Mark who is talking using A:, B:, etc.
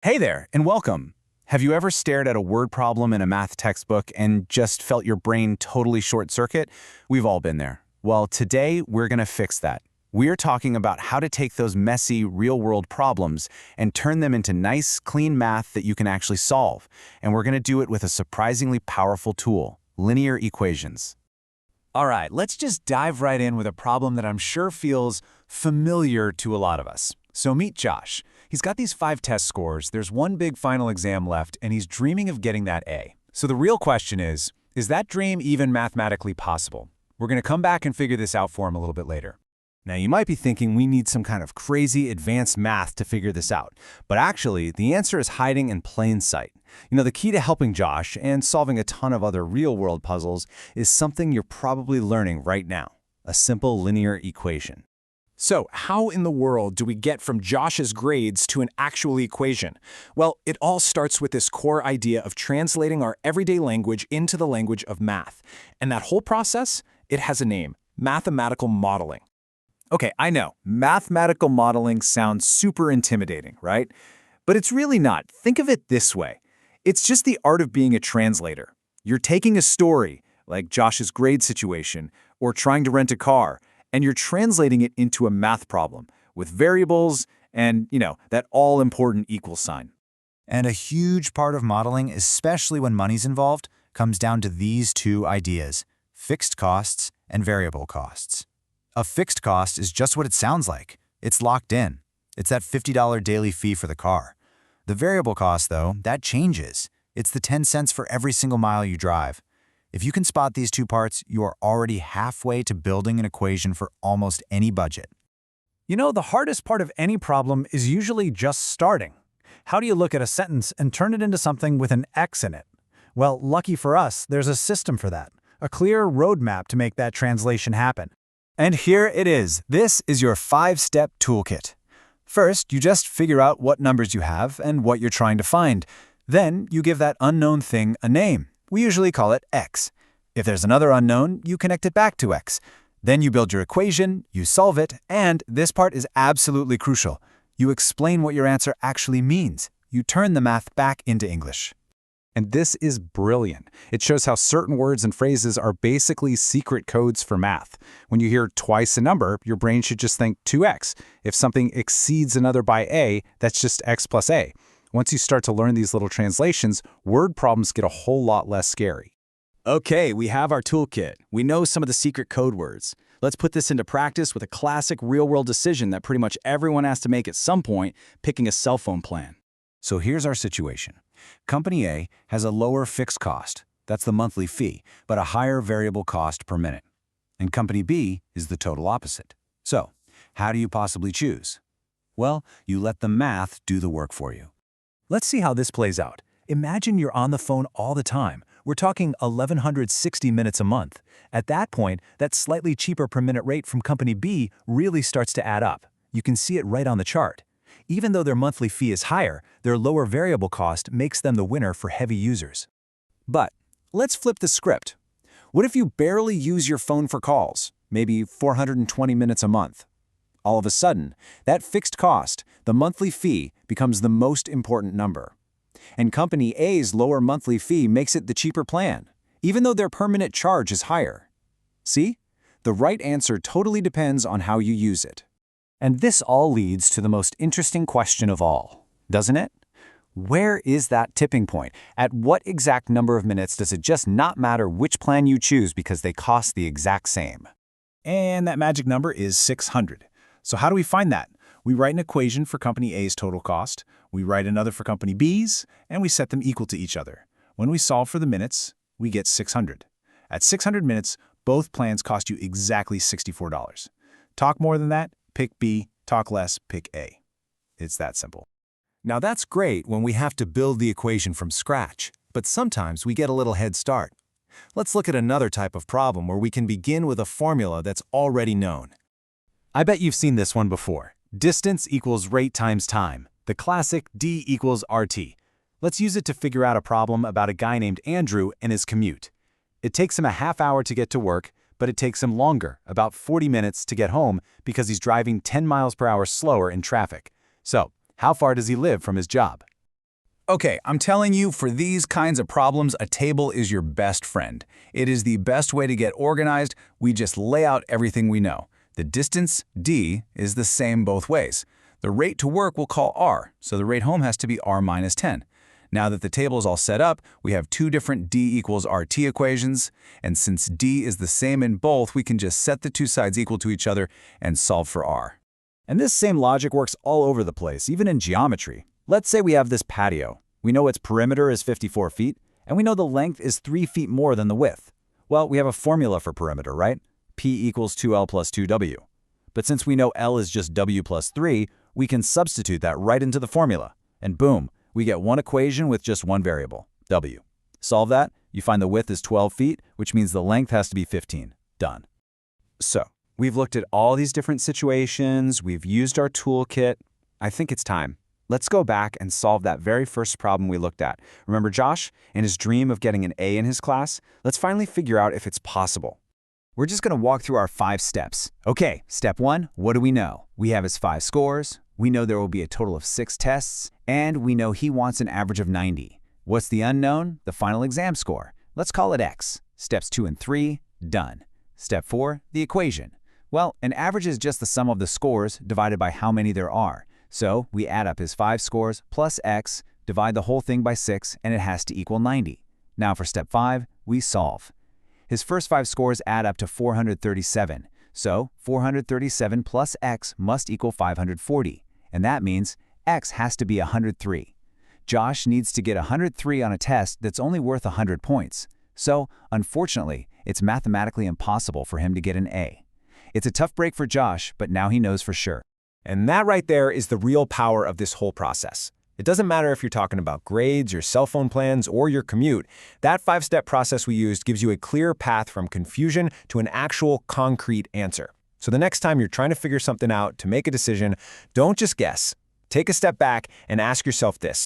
A: Hey there, and welcome. Have you ever stared at a word problem in a math textbook and just felt your brain totally short-circuit? We've all been there. Well, today we're going to fix that. We're talking about how to take those messy, real-world problems and turn them into nice, clean math that you can actually solve. And we're going to do it with a surprisingly powerful tool, linear equations.
B: All right, let's just dive right in with a problem that I'm sure feels familiar to a lot of us. So meet Josh. He's got these 5 test scores, there's one big final exam left, and he's dreaming of getting that A. So the real question is that dream even mathematically possible? We're going to come back and figure this out for him a little bit later.
A: Now, you might be thinking we need some kind of crazy advanced math to figure this out, but actually, the answer is hiding in plain sight. The key to helping Josh and solving a ton of other real-world puzzles is something you're probably learning right now, a simple linear equation.
C: So, how in the world do we get from Josh's grades to an actual equation? Well, it all starts with this core idea of translating our everyday language into the language of math. And that whole process, it has a name: mathematical modeling.
B: Okay, I know, mathematical modeling sounds super intimidating, right? But it's really not. Think of it this way. It's just the art of being a translator. You're taking a story, like Josh's grade situation, or trying to rent a car, and you're translating it into a math problem with variables and, that all-important equal sign.
D: And a huge part of modeling, especially when money's involved, comes down to these two ideas: fixed costs and variable costs. A fixed cost is just what it sounds like. It's locked in. It's that $50 daily fee for the car. The variable cost, though, that changes. It's the 10 cents for every single mile you drive. If you can spot these two parts, you are already halfway to building an equation for almost any budget.
E: The hardest part of any problem is usually just starting. How do you look at a sentence and turn it into something with an X in it? Well, lucky for us, there's a system for that, a clear roadmap to make that translation happen.
A: And here it is. This is your 5-step toolkit. First, you just figure out what numbers you have and what you're trying to find. Then, you give that unknown thing a name. We usually call it X. If there's another unknown, you connect it back to X. Then you build your equation, you solve it, and this part is absolutely crucial. You explain what your answer actually means. You turn the math back into English.
F: And this is brilliant. It shows how certain words and phrases are basically secret codes for math. When you hear twice a number, your brain should just think 2x. If something exceeds another by a, that's just x plus a. Once you start to learn these little translations, word problems get a whole lot less scary.
C: Okay, we have our toolkit. We know some of the secret code words. Let's put this into practice with a classic real-world decision that pretty much everyone has to make at some point: picking a cell phone plan.
A: So here's our situation. Company A has a lower fixed cost, that's the monthly fee, but a higher variable cost per minute. And Company B is the total opposite. So, how do you possibly choose? Well, you let the math do the work for you.
E: Let's see how this plays out. Imagine you're on the phone all the time. We're talking 1,160 minutes a month. At that point, that slightly cheaper per minute rate from Company B really starts to add up. You can see it right on the chart. Even though their monthly fee is higher, their lower variable cost makes them the winner for heavy users.
C: But let's flip the script. What if you barely use your phone for calls, maybe 420 minutes a month? All of a sudden, that fixed cost, the monthly fee, becomes the most important number. And Company A's lower monthly fee makes it the cheaper plan, even though their per minute charge is higher. See? The right answer totally depends on how you use it. And this all leads to the most interesting question of all, doesn't it? Where is that tipping point? At what exact number of minutes does it just not matter which plan you choose because they cost the exact same?
F: And that magic number is 600. So how do we find that? We write an equation for Company A's total cost, we write another for Company B's, and we set them equal to each other. When we solve for the minutes, we get 600. At 600 minutes, both plans cost you exactly $64. Talk more than that, pick B. Talk less, pick A. It's that simple.
A: Now that's great when we have to build the equation from scratch, but sometimes we get a little head start. Let's look at another type of problem where we can begin with a formula that's already known. I bet you've seen this one before. Distance equals rate times time, the classic D equals RT. Let's use it to figure out a problem about a guy named Andrew and his commute. It takes him a half hour to get to work, but it takes him longer, about 40 minutes, to get home because he's driving 10 miles per hour slower in traffic. So, how far does he live from his job?
C: Okay, I'm telling you, for these kinds of problems, a table is your best friend. It is the best way to get organized. We just lay out everything we know. The distance, d, is the same both ways. The rate to work we'll call r, so the rate home has to be r minus 10. Now that the table is all set up, we have two different d equals rt equations, and since d is the same in both, we can just set the two sides equal to each other and solve for r.
B: And this same logic works all over the place, even in geometry. Let's say we have this patio. We know its perimeter is 54 feet, and we know the length is 3 feet more than the width. Well, we have a formula for perimeter, right? P equals 2L plus 2W. But since we know L is just W plus 3, we can substitute that right into the formula. And boom, we get one equation with just one variable, W. Solve that, you find the width is 12 feet, which means the length has to be 15. Done.
C: So, we've looked at all these different situations, we've used our toolkit. I think it's time. Let's go back and solve that very first problem we looked at. Remember Josh and his dream of getting an A in his class? Let's finally figure out if it's possible.
B: We're just going to walk through our 5 steps. Okay, step 1, what do we know? We have his 5 scores, we know there will be a total of 6 tests, and we know he wants an average of 90. What's the unknown? The final exam score. Let's call it X. Steps 2 and 3, done. Step 4, the equation. Well, an average is just the sum of the scores divided by how many there are. So we add up his 5 scores plus X, divide the whole thing by 6, and it has to equal 90. Now for step 5, we solve. His first 5 scores add up to 437. So 437 plus X must equal 540. And that means X has to be 103. Josh needs to get 103 on a test that's only worth 100 points. So, unfortunately, it's mathematically impossible for him to get an A. It's a tough break for Josh, but now he knows for sure.
C: And that right there is the real power of this whole process. It doesn't matter if you're talking about grades, your cell phone plans, or your commute. That 5-step process we used gives you a clear path from confusion to an actual concrete answer. So the next time you're trying to figure something out to make a decision, don't just guess. Take a step back and ask yourself this.